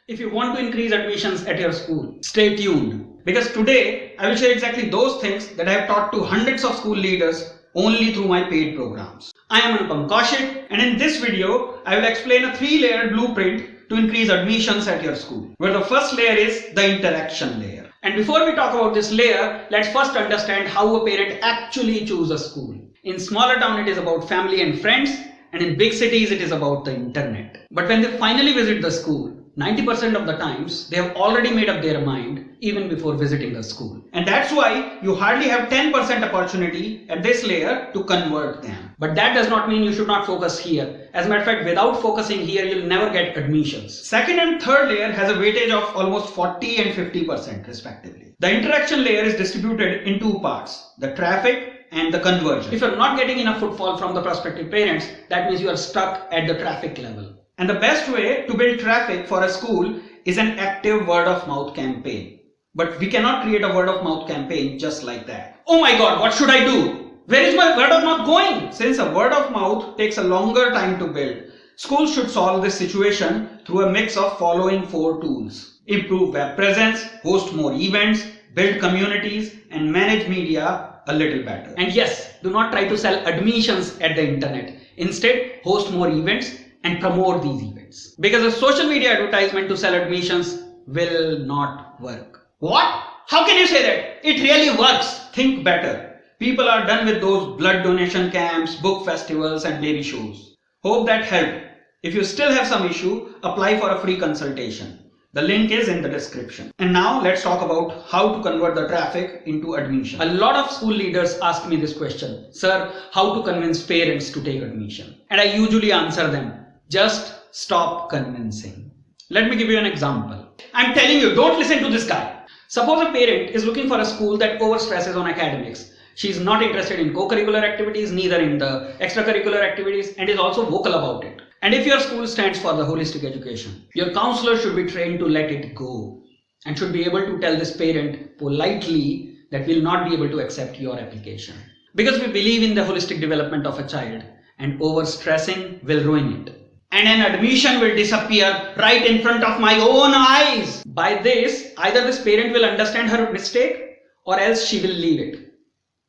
If you want to increase admissions at your school, stay tuned. Because today, I will share exactly those things that I have taught to hundreds of school leaders only through my paid programs. I am Anupam Kaushik, and in this video, I will explain a 3-layered blueprint to increase admissions at your school, where the first layer is the interaction layer. And before we talk about this layer, let's first understand how a parent actually chooses a school. In smaller town, it is about family and friends, and in big cities, it is about the internet. But when they finally visit the school, 90% of the times, they have already made up their mind even before visiting the school. And that's why you hardly have 10% opportunity at this layer to convert them. But that does not mean you should not focus here. As a matter of fact, without focusing here, you'll never get admissions. Second and third layer has a weightage of almost 40 and 50% respectively. The interaction layer is distributed in two parts, the traffic and the conversion. If you're not getting enough footfall from the prospective parents, that means you are stuck at the traffic level. And the best way to build traffic for a school is an active word of mouth campaign. But we cannot create a word of mouth campaign just like that. Oh my God, what should I do? Where is my word of mouth going? Since a word of mouth takes a longer time to build, schools should solve this situation through a mix of following 4 tools. Improve web presence, host more events, build communities, and manage media a little better. And yes, do not try to sell admissions at the internet. Instead, host more events and promote these events. Because a social media advertisement to sell admissions will not work. What? How can you say that? It really works. Think better. People are done with those blood donation camps, book festivals and baby shows. Hope that helped. If you still have some issue, apply for a free consultation. The link is in the description. And now let's talk about how to convert the traffic into admission. A lot of school leaders ask me this question, sir, how to convince parents to take admission? And I usually answer them, just stop convincing. Let me give you an example. I'm telling you, don't listen to this guy. Suppose a parent is looking for a school that overstresses on academics. She is not interested in co-curricular activities, neither in the extracurricular activities, and is also vocal about it. And if your school stands for the holistic education, your counselor should be trained to let it go and should be able to tell this parent politely that we'll not be able to accept your application. Because we believe in the holistic development of a child, and overstressing will ruin it. And an admission will disappear right in front of my own eyes. By this, either this parent will understand her mistake or else she will leave it.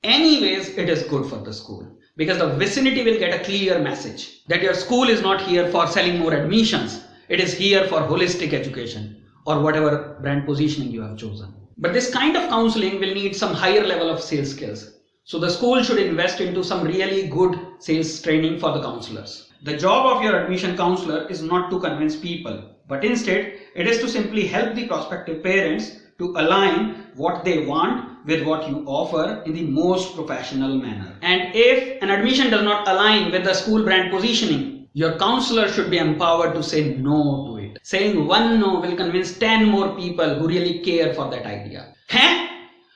Anyways, it is good for the school because the vicinity will get a clear message that your school is not here for selling more admissions. It is here for holistic education or whatever brand positioning you have chosen. But this kind of counseling will need some higher level of sales skills. So the school should invest into some really good sales training for the counselors. The job of your admission counselor is not to convince people, but instead it is to simply help the prospective parents to align what they want with what you offer in the most professional manner. And if an admission does not align with the school brand positioning, your counselor should be empowered to say no to it. Saying one no will convince 10 more people who really care for that idea.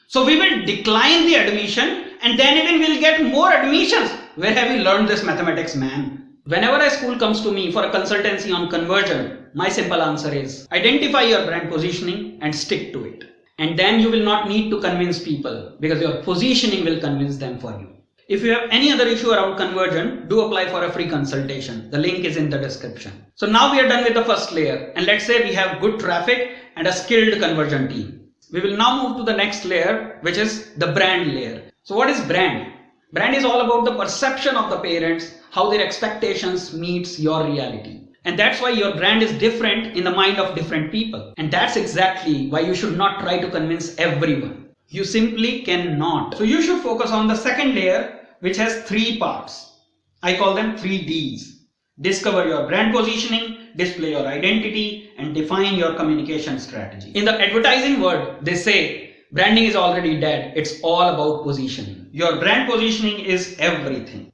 So we will decline the admission and then even we'll get more admissions. Where have you learned this mathematics, man? Whenever a school comes to me for a consultancy on conversion, my simple answer is identify your brand positioning and stick to it. And then you will not need to convince people because your positioning will convince them for you. If you have any other issue around conversion, do apply for a free consultation. The link is in the description. So now we are done with the first layer. And let's say we have good traffic and a skilled conversion team. We will now move to the next layer, which is the brand layer. So what is brand? Brand is all about the perception of the parents, how their expectations meets your reality. And that's why your brand is different in the mind of different people. And that's exactly why you should not try to convince everyone. You simply cannot. So you should focus on the second layer, which has 3 parts. I call them 3 Ds. Discover your brand positioning, display your identity, and define your communication strategy. In the advertising world, they say, branding is already dead. It's all about positioning. Your brand positioning is everything.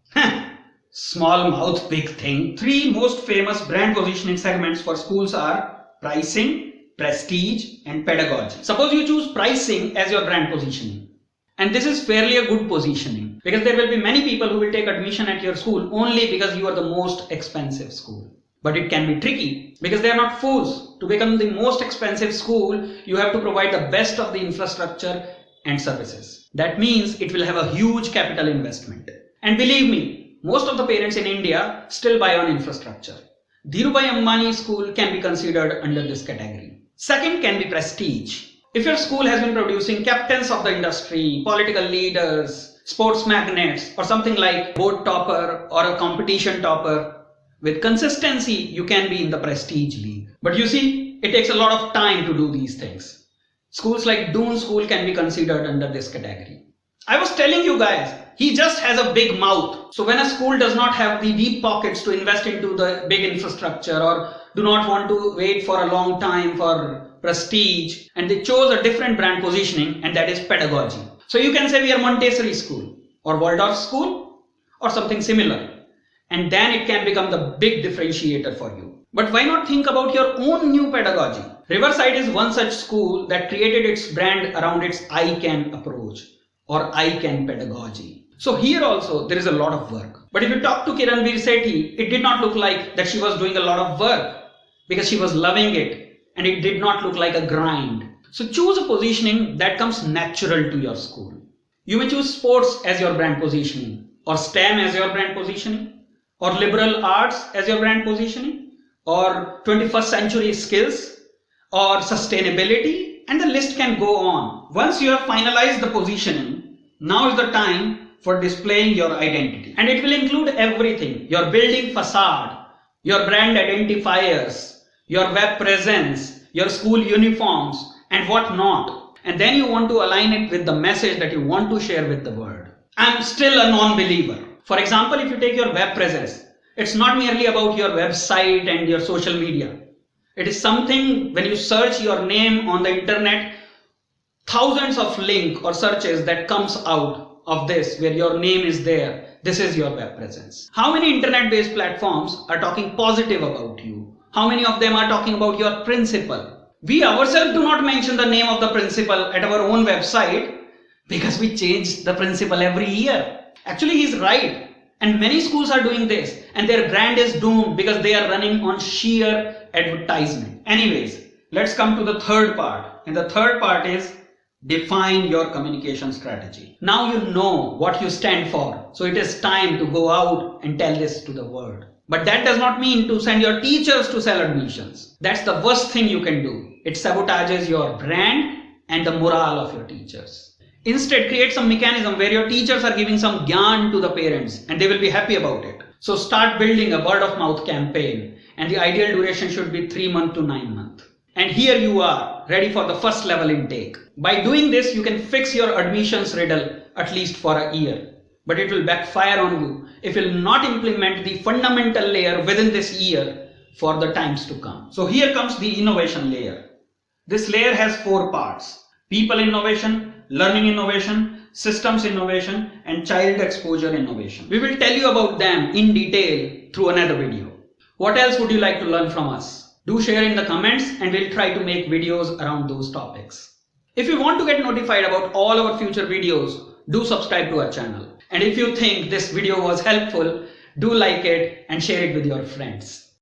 Small mouth, big thing. 3 most famous brand positioning segments for schools are pricing, prestige, and pedagogy. Suppose you choose pricing as your brand positioning. And this is fairly a good positioning because there will be many people who will take admission at your school only because you are the most expensive school. But it can be tricky because they are not fools. To become the most expensive school, you have to provide the best of the infrastructure and services. That means it will have a huge capital investment. And believe me, most of the parents in India still buy on infrastructure. Dhirubhai Ambani school can be considered under this category. Second can be prestige. If your school has been producing captains of the industry, political leaders, sports magnates, or something like board topper or a competition topper, with consistency, you can be in the prestige league. But you see, it takes a lot of time to do these things. Schools like Doon School can be considered under this category. I was telling you guys, he just has a big mouth. So when a school does not have the deep pockets to invest into the big infrastructure or do not want to wait for a long time for prestige, and they chose a different brand positioning, and that is pedagogy. So you can say we are Montessori school or Waldorf school or something similar. And then it can become the big differentiator for you. But why not think about your own new pedagogy? Riverside is one such school that created its brand around its I Can approach or I Can pedagogy. So here also there is a lot of work. But if you talk to Kiranveer Sethi, it did not look like that she was doing a lot of work because she was loving it, and it did not look like a grind. So choose a positioning that comes natural to your school. You may choose sports as your brand positioning, or STEM as your brand positioning, or liberal arts as your brand positioning, or 21st century skills, or sustainability, and the list can go on. Once you have finalized the positioning, now is the time for displaying your identity. And it will include everything: your building facade, your brand identifiers, your web presence, your school uniforms, and what not. And then you want to align it with the message that you want to share with the world. I'm still a non-believer. For example, if you take your web presence, it's not merely about your website and your social media. It is something, when you search your name on the internet, thousands of links or searches that comes out of this where your name is there. This is your web presence. How many internet-based platforms are talking positive about you? How many of them are talking about your principal? We ourselves do not mention the name of the principal at our own website because we change the principal every year. Actually, he's right. And many schools are doing this, and their brand is doomed because they are running on sheer advertisement. Anyways, let's come to the third part. And the third part is define your communication strategy. Now you know what you stand for. So it is time to go out and tell this to the world. But that does not mean to send your teachers to sell admissions. That's the worst thing you can do. It sabotages your brand and the morale of your teachers. Instead, create some mechanism where your teachers are giving some gyan to the parents and they will be happy about it. So start building a word of mouth campaign, and the ideal duration should be 3 months to 9 months. And here you are, ready for the first level intake. By doing this, you can fix your admissions riddle at least for a year. But it will backfire on you if you will not implement the fundamental layer within this year for the times to come. So here comes the innovation layer. This layer has 4 parts: people innovation, learning innovation, systems innovation, and child exposure innovation. We will tell you about them in detail through another video. What else would you like to learn from us? Do share in the comments and we'll try to make videos around those topics. If you want to get notified about all our future videos, do subscribe to our channel. And if you think this video was helpful, do like it and share it with your friends.